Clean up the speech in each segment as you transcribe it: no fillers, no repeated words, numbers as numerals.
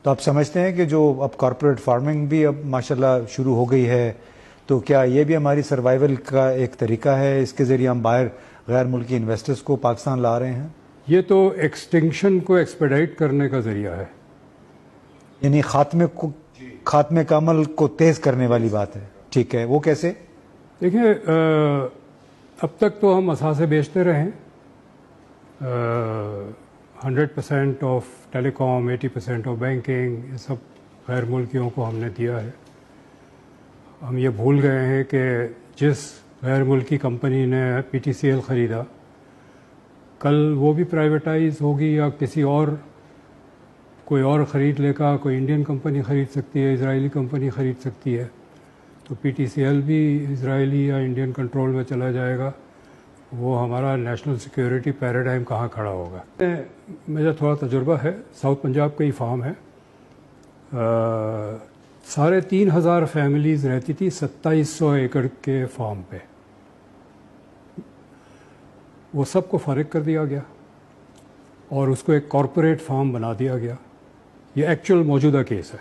تو آپ سمجھتے ہیں کہ جو اب کارپوریٹ فارمنگ بھی اب ماشاءاللہ شروع ہو گئی ہے، تو کیا یہ بھی ہماری سروائیول کا ایک طریقہ ہے؟ اس کے ذریعے ہم باہر غیر ملکی انویسٹرز کو پاکستان لا رہے ہیں؟ یہ تو ایکسٹنکشن کو ایکسپیڈائٹ کرنے کا ذریعہ ہے، یعنی خاتمے کا عمل کو تیز کرنے والی بات ہے. ٹھیک ہے، وہ کیسے؟ دیکھیں اب تک تو ہم اثاثے بیچتے رہے ہیں. 100% of telecom, 80% of banking, یہ سب غیر ملکیوں کو ہم نے دیا ہے. ہم یہ بھول گئے ہیں کہ جس غیر ملکی کمپنی نے پی ٹی سی ایل خریدا، کل وہ بھی پرائیویٹائز ہوگی یا کسی اور کوئی اور خرید لے گا. کوئی انڈین کمپنی خرید سکتی ہے، اسرائیلی کمپنی خرید سکتی ہے، تو پی ٹی سی ایل بھی اسرائیلی یا انڈین کنٹرول میں چلا جائے گا. وہ ہمارا نیشنل سیکیورٹی پیراڈائم کہاں کھڑا ہوگا؟ میرا تھوڑا تجربہ ہے، ساؤتھ پنجاب کا ہی فارم ہے. 3,500 فیملیز رہتی تھی 2,700 ایکڑ کے فارم پہ. وہ سب کو فارغ کر دیا گیا اور اس کو ایک کارپوریٹ فارم بنا دیا گیا. یہ ایکچوئل موجودہ کیس ہے.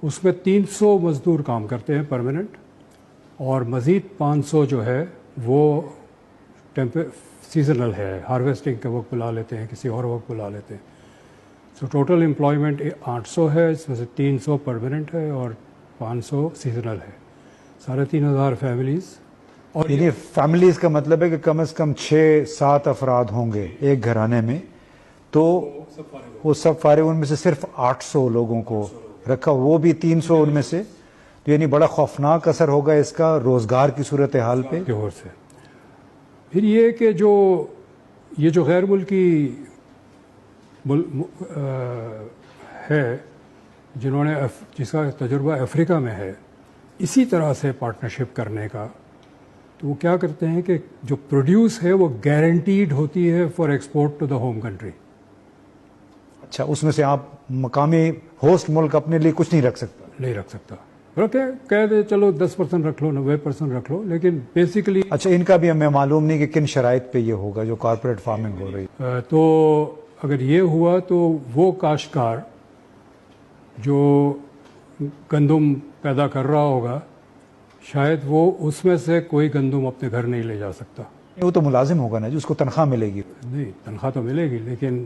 اس میں 300 مزدور کام کرتے ہیں پرماننٹ، اور مزید 500 جو ہے وہ سیزنل ہے، ہارویسٹنگ کے وقت بلا لیتے ہیں، کسی اور وقت بلا لیتے ہیں. سو ٹوٹل امپلائمنٹ 800 ہے، اس میں سے 300 پرماننٹ ہے اور 500 سیزنل ہے. 3,500 فیملیز. اور یعنی فیملیز کا مطلب ہے کہ کم از کم 6-7 افراد ہوں گے ایک گھرانے میں، تو وہ سب فارغ. ان میں سے صرف 800 لوگوں کو رکھا، وہ بھی 300 ان میں سے. تو یعنی بڑا خوفناک اثر ہوگا اس کا روزگار کی صورتحال پہ. پھر یہ کہ یہ جو غیر ملکی ہے جنہوں نے جس کا تجربہ افریقہ میں ہے اسی طرح سے پارٹنرشپ کرنے کا، تو وہ کیا کرتے ہیں کہ جو پروڈیوس ہے وہ گارنٹیڈ ہوتی ہے for export to the home country. اچھا، اس میں سے آپ مقامی ہوسٹ ملک اپنے لیے کچھ نہیں رکھ سکتا؟ کہہ دے چلو 10% رکھ لو، 90% رکھ لو، لیکن بیسیکلی. اچھا، ان کا بھی ہمیں معلوم نہیں کہ کن شرائط پہ یہ ہوگا جو کارپوریٹ فارمنگ ہو رہی ہے. تو اگر یہ ہوا تو وہ کاشتکار جو گندم پیدا کر رہا ہوگا، شاید وہ اس میں سے کوئی گندم اپنے گھر نہیں لے جا سکتا. وہ تو ملازم ہوگا نا، جس کو تنخواہ ملے گی. نہیں، تنخواہ تو ملے گی، لیکن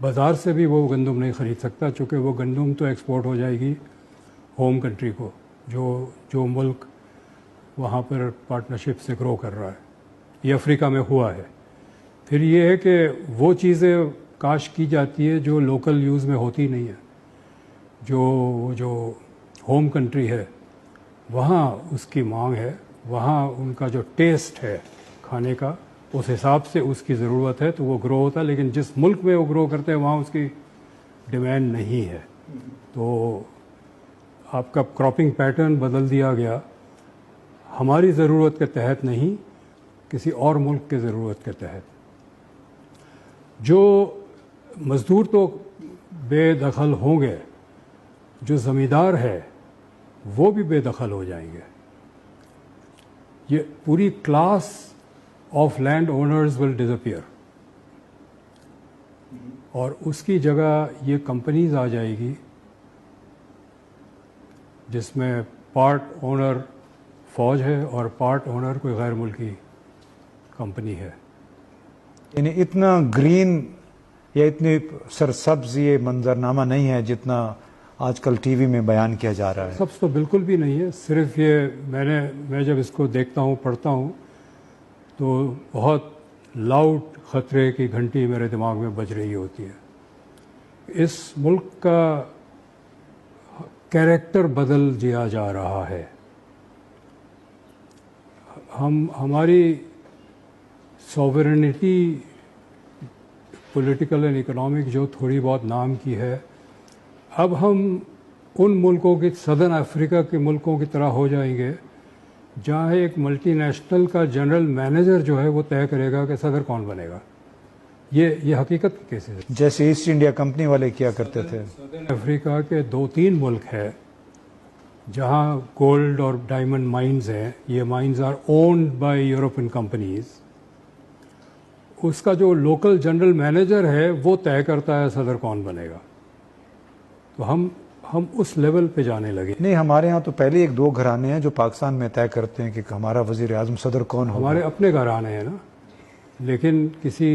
بازار سے بھی وہ گندم نہیں خرید سکتا، چونکہ وہ گندم تو ایکسپورٹ ہو جائے گی ہوم کنٹری کو، جو ملک وہاں پر پارٹنرشپ سے گرو کر رہا ہے. یہ افریقہ میں ہوا ہے. پھر یہ ہے کہ وہ چیزیں کاشت کی جاتی ہے جو لوکل یوز میں ہوتی نہیں ہے. جو ہوم کنٹری ہے وہاں اس کی مانگ ہے، وہاں ان کا جو ٹیسٹ ہے کھانے کا اس حساب سے اس کی ضرورت ہے، تو وہ گرو ہوتا ہے. لیکن جس ملک میں وہ گرو کرتے ہیں وہاں اس کی ڈیمانڈ نہیں ہے، تو آپ کا کراپنگ پیٹرن بدل دیا گیا. ہماری ضرورت کے تحت نہیں، کسی اور ملک کے ضرورت کے تحت. جو مزدور تو بے دخل ہوں گے، جو زمیندار ہے وہ بھی بے دخل ہو جائیں گے. یہ پوری class of land owners will disappear, اور اس کی جگہ یہ کمپنیز آ جائے گی جس میں پارٹ اونر فوج ہے اور پارٹ اونر کوئی غیر ملکی کمپنی ہے. یعنی اتنا گرین یا اتنی سرسبز یہ منظرنامہ نہیں ہے جتنا آج کل ٹی وی میں بیان کیا جا رہا ہے. سبز تو بالکل بھی نہیں ہے. صرف یہ میں جب اس کو دیکھتا ہوں، پڑھتا ہوں، تو بہت لاؤڈ خطرے کی گھنٹی میرے دماغ میں بج رہی ہوتی ہے. اس ملک کا کیریکٹر بدل دیا جا رہا ہے. ہماری سوورنٹی پولیٹیکل اینڈ اکنامک جو تھوڑی بہت نام کی ہے، اب ہم ان ملکوں کی سدرن افریقہ کے ملکوں کی طرح ہو جائیں گے جہاں ایک ملٹی نیشنل کا جنرل مینیجر جو ہے وہ طے کرے گا کہ صدر کون بنے گا. یہ حقیقت کی کیسے ہے. جیسے ایسٹ انڈیا کمپنی والے کیا کرتے تھے. سدرن افریقہ کے 2-3 ملک ہیں جہاں گولڈ اور ڈائمنڈ مائنز ہیں. یہ mines are owned by European companies. اس کا جو لوکل جنرل مینیجر ہے وہ طے کرتا ہے صدر کون بنے گا. تو ہم اس لیول پہ جانے لگے. نہیں، ہمارے ہاں تو پہلے ایک دو گھرانے ہیں جو پاکستان میں طے کرتے ہیں کہ ہمارا وزیر اعظم صدر کون ہوگا. ہمارے اپنے گھرانے ہیں نا، لیکن کسی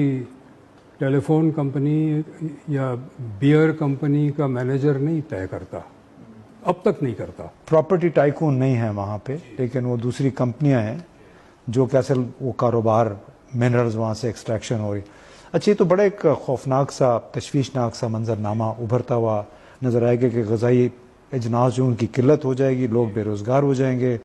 ٹیلی فون کمپنی یا بیئر کمپنی کا مینیجر نہیں طے کرتا، اب تک نہیں کرتا. پراپرٹی ٹائکون نہیں ہے وہاں پہ، لیکن وہ دوسری کمپنیاں ہیں جو کہ اصل وہ کاروبار منرلز وہاں سے ایکسٹریکشن ہو رہی. اچھا، یہ تو بڑا ایک خوفناک سا تشویشناک سا منظرنامہ ابھرتا ہوا نظر آئے گا کہ غذائی اجناس جو ان کی قلت ہو جائے گی، لوگ بے روزگار ہو جائیں گے.